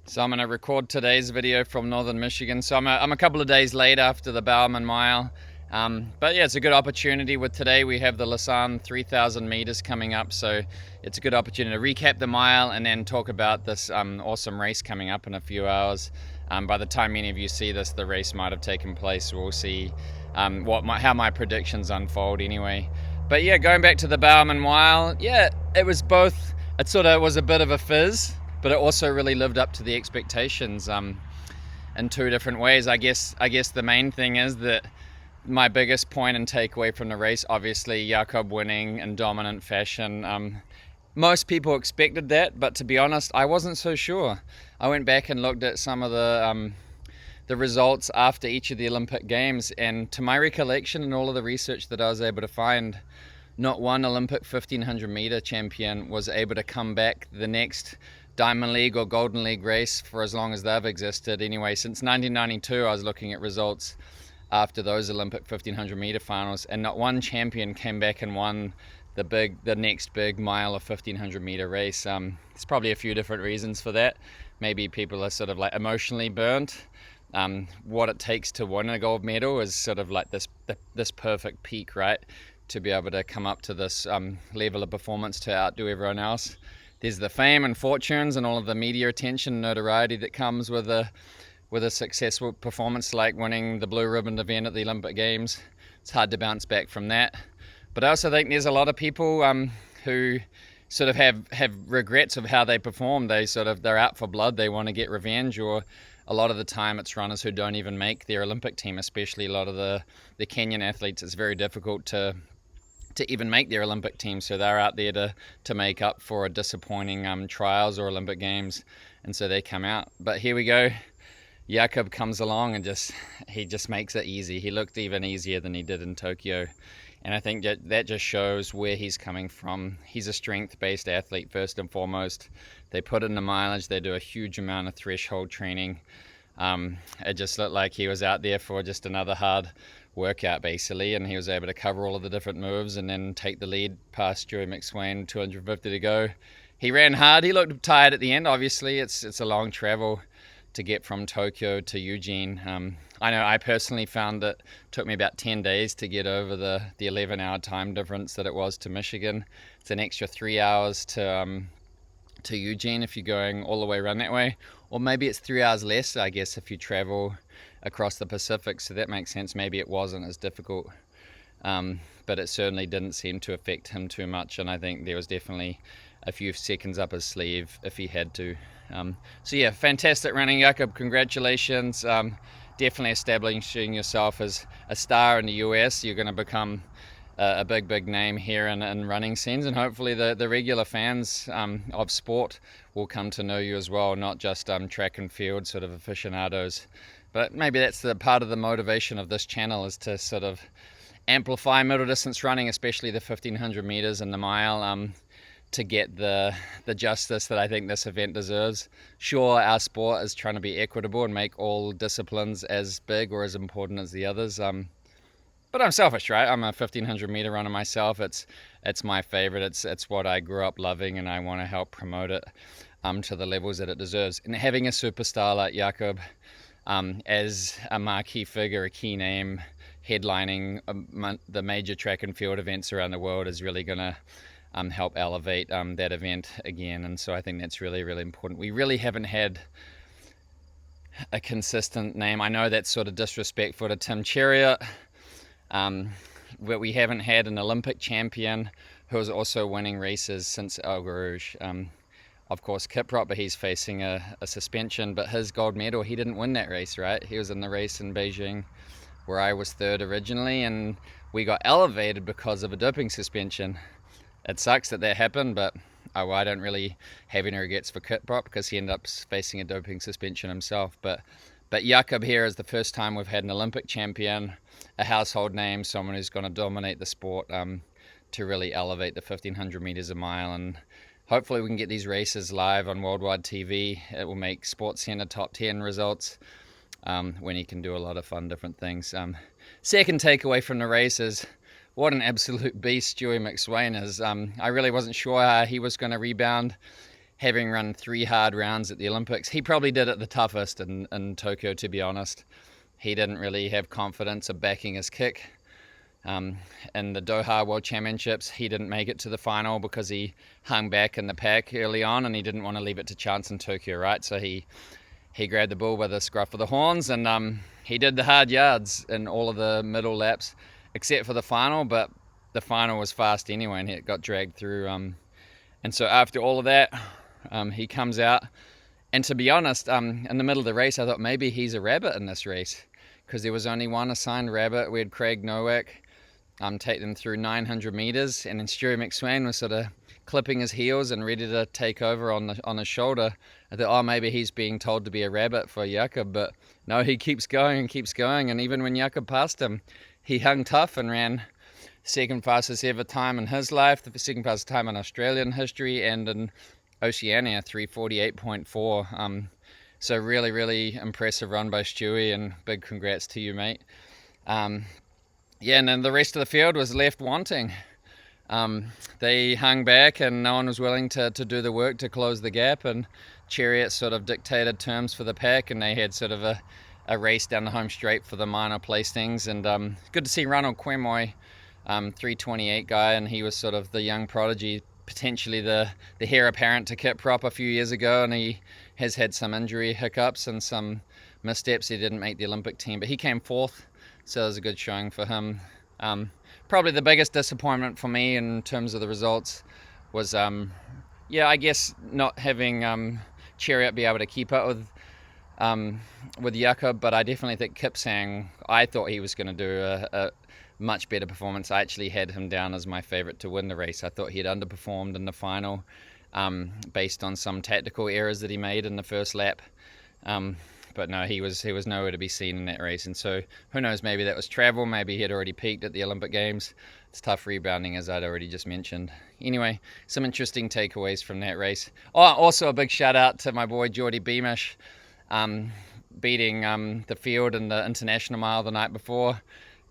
So I'm going to record today's video from northern Michigan. So I'm a couple of days late after the Bowerman Mile. But yeah, it's a good opportunity. With today we have the Lausanne 3,000 meters coming up. So it's a good opportunity to recap the mile and then talk about this awesome race coming up in a few hours. By the time many of you see this, the race might have taken place. We'll see how my predictions unfold anyway. But yeah, going back to the Bowerman Mile, yeah, it was both. It sort of was a bit of a fizz, but it also really lived up to the expectations in two different ways. I guess the main thing is that my biggest point and takeaway from the race, obviously Jakob winning in dominant fashion. Most people expected that, but to be honest, I wasn't so sure. I went back and looked at some of the results after each of the Olympic Games, and to my recollection and all of the research that I was able to find, not one Olympic 1500 meter champion was able to come back the next Diamond League or Golden League race for as long as they've existed. Anyway, since 1992, I was looking at results after those Olympic 1500 meter finals, and not one champion came back and won the next big mile of 1500 meter race. There's probably a few different reasons for that. Maybe people are sort of like emotionally burnt. What it takes to win a gold medal is sort of like this perfect peak, right? To be able to come up to this level of performance to outdo everyone else. There's the fame and fortunes and all of the media attention and notoriety that comes with a successful performance like winning the blue ribbon event at the Olympic Games. It's hard to bounce back from that. But I also think there's a lot of people who sort of have regrets of how they performed. They're out for blood. They want to get revenge, or a lot of the time it's runners who don't even make their Olympic team, especially a lot of the Kenyan athletes. It's very difficult to even make their Olympic team, so they're out there to make up for a disappointing trials or Olympic Games, and so they come out. But here we go. Jakob comes along and he just makes it easy. He looked even easier than he did in Tokyo. And I think that just shows where he's coming from. He's a strength-based athlete first and foremost. They put in the mileage. They do a huge amount of threshold training. It just looked like he was out there for just another hard workout, basically, and he was able to cover all of the different moves and then take the lead past Stewy McSweyn, 250 to go. He ran hard. He looked tired at the end. Obviously, it's a long travel to get from Tokyo to Eugene. I know I personally found that it took me about 10 days to get over the 11-hour time difference that it was to Michigan. It's an extra 3 hours to Eugene if you're going all the way around that way, or maybe it's 3 hours less, I guess, if you travel across the Pacific, so that makes sense. Maybe it wasn't as difficult, but it certainly didn't seem to affect him too much, and I think there was definitely a few seconds up his sleeve if he had to. So yeah, fantastic running, Jakob. Congratulations. Definitely establishing yourself as a star in the US. You're going to become a big name here in running scenes, and hopefully the regular fans of sport will come to know you as well, not just track and field sort of aficionados. But maybe that's the part of the motivation of this channel, is to sort of amplify middle distance running, especially the 1500 meters and the mile, to get the justice that I think this event deserves. Sure, our sport is trying to be equitable and make all disciplines as big or as important as the others. But I'm selfish, right? I'm a 1500 meter runner myself. It's my favorite. It's what I grew up loving, and I want to help promote it to the levels that it deserves. And having a superstar like Jakob as a marquee figure, a key name, headlining the major track and field events around the world is really going to help elevate that event again. And so I think that's really, really important. We really haven't had a consistent name. I know that's sort of disrespectful to Tim Chariot, but we haven't had an Olympic champion who is also winning races since El Rouge. Of course, Kiprop, but he's facing a suspension. But his gold medal, he didn't win that race, right? He was in the race in Beijing, where I was third originally, and we got elevated because of a doping suspension. It sucks that happened, but I don't really have any regrets for Kiprop because he ended up facing a doping suspension himself. But Jakob here is the first time we've had an Olympic champion, a household name, someone who's going to dominate the sport, to really elevate the 1500 meters a mile. And hopefully we can get these races live on worldwide TV. It will make SportsCenter top 10 results when he can do a lot of fun different things. Second takeaway from the race is what an absolute beast Stewy McSweyn is. I really wasn't sure how he was going to rebound. having run 3 hard rounds at the Olympics. He probably did it the toughest in Tokyo, to be honest. He didn't really have confidence of backing his kick. In the Doha World Championships, he didn't make it to the final because he hung back in the pack early on, and he didn't want to leave it to chance in Tokyo, right? So he grabbed the bull by the scruff of the horns, and he did the hard yards in all of the middle laps, except for the final, but the final was fast anyway, and it got dragged through. And so after all of that, he comes out, and to be honest, in the middle of the race, I thought maybe he's a rabbit in this race, because there was only one assigned rabbit. We had Craig Nowak take them through 900 meters, and then Stewy McSweyn was sort of clipping his heels and ready to take over on his shoulder. I thought, oh, maybe he's being told to be a rabbit for Jakob, but no, he keeps going and keeps going, and even when Jakob passed him, he hung tough and ran second fastest ever time in his life, the second fastest time in Australian history, and in Oceania, 3:48.4. So really, really impressive run by Stewy, and big congrats to you, mate. Yeah, and then the rest of the field was left wanting. They hung back, and no one was willing to do the work to close the gap, and Chariot sort of dictated terms for the pack, and they had sort of a race down the home straight for the minor placings. And good to see Ronald Quemoy, 3:28 guy, and he was sort of the young prodigy, potentially the heir apparent to Kit Prop a few years ago, and he has had some injury hiccups and some missteps. He didn't make the Olympic team, but he came fourth, so it was a good showing for him. Probably the biggest disappointment for me in terms of the results was, yeah, I guess not having Chariot be able to keep up with Jakob, but I definitely think Kipsang, I thought he was going to do a much better performance. I actually had him down as my favourite to win the race. I thought he had underperformed in the final based on some tactical errors that he made in the first lap. But no, he was nowhere to be seen in that race, and so who knows, maybe that was travel, maybe he had already peaked at the Olympic Games. It's tough rebounding, as I'd already just mentioned. Anyway, some interesting takeaways from that race. Oh, also a big shout out to my boy Geordie Beamish, beating the field in the International Mile the night before.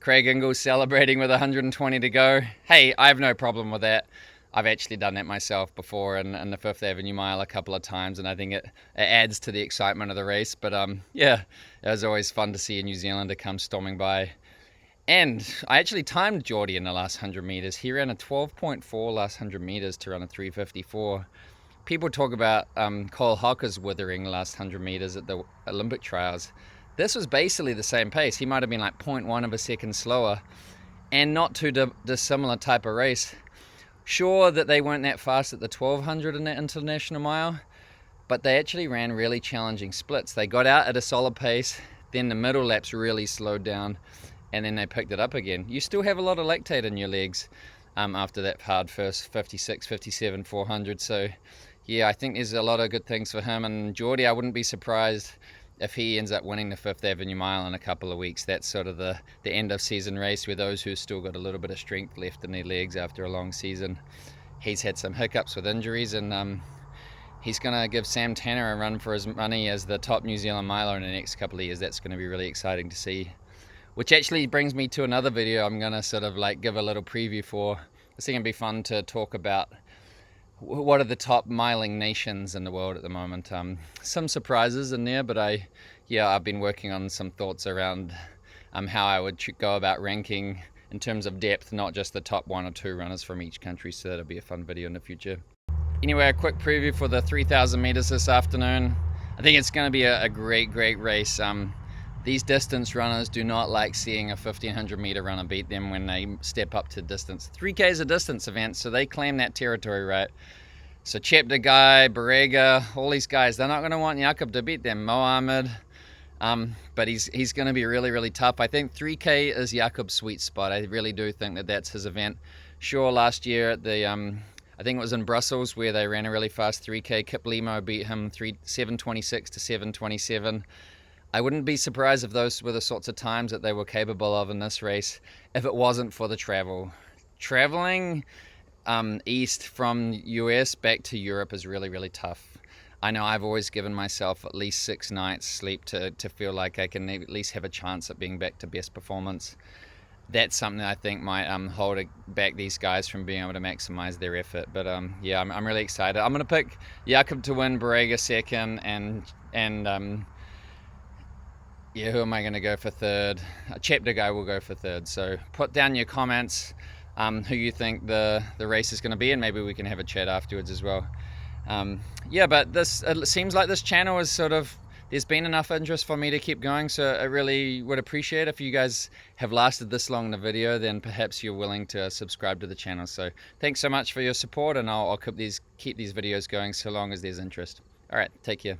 Craig Engles celebrating with 120 to go. Hey, I have no problem with that. I've actually done that myself before in the Fifth Avenue Mile a couple of times, and I think it adds to the excitement of the race. But yeah, it was always fun to see a New Zealander come storming by. And I actually timed Geordie in the last 100 meters. He ran a 12.4 last 100 meters to run a 3:54. People talk about Cole Hocker's withering last 100 meters at the Olympic trials. This was basically the same pace. He might have been like 0.1 of a second slower, and not too dissimilar type of race. Sure that they weren't that fast at the 1200 in that International Mile, but they actually ran really challenging splits. They got out at a solid pace, then the middle laps really slowed down, and then they picked it up again. You still have a lot of lactate in your legs after that hard first 56, 57, 400. So yeah, I think there's a lot of good things for him. And Geordie, I wouldn't be surprised if he ends up winning the Fifth Avenue Mile in a couple of weeks. That's sort of the end of season race where those who still got a little bit of strength left in their legs after a long season. He's had some hiccups with injuries, and he's going to give Sam Tanner a run for his money as the top New Zealand miler in the next couple of years. That's going to be really exciting to see. Which actually brings me to another video I'm going to sort of like give a little preview for. It's going to be fun to talk about what are the top miling nations in the world at the moment. Some surprises in there, but I've been working on some thoughts around how I would go about ranking in terms of depth, not just the top 1 or 2 runners from each country, so that'll be a fun video in the future. Anyway, a quick preview for the 3,000 meters this afternoon. I think it's going to be a great race. These distance runners do not like seeing a 1,500 meter runner beat them when they step up to distance. 3K is a distance event, so they claim that territory, right? So Chepta Guy, Barega, all these guys, they're not going to want Jakob to beat them. Mohammed, but he's going to be really tough. I think 3K is Jakob's sweet spot. I really do think that that's his event. Sure, last year at the I think it was in Brussels where they ran a really fast 3K. Kip Limo beat him 7:26 to 7:27. I wouldn't be surprised if those were the sorts of times that they were capable of in this race if it wasn't for the travel. Traveling east from US back to Europe is really tough. I know I've always given myself at least 6 nights sleep to feel like I can at least have a chance at being back to best performance. that's something I think might hold back these guys from being able to maximize their effort. But yeah, I'm really excited. I'm going to pick Jakob to win, Borrega second, and yeah, who am I going to go for third? A chapter guy will go for third. So put down your comments who you think the race is going to be, and maybe we can have a chat afterwards as well. Yeah, but it seems like this channel is sort of, there's been enough interest for me to keep going, so I really would appreciate if you guys have lasted this long in the video, then perhaps you're willing to subscribe to the channel. So thanks so much for your support, and I'll keep these videos going so long as there's interest. All right, take care.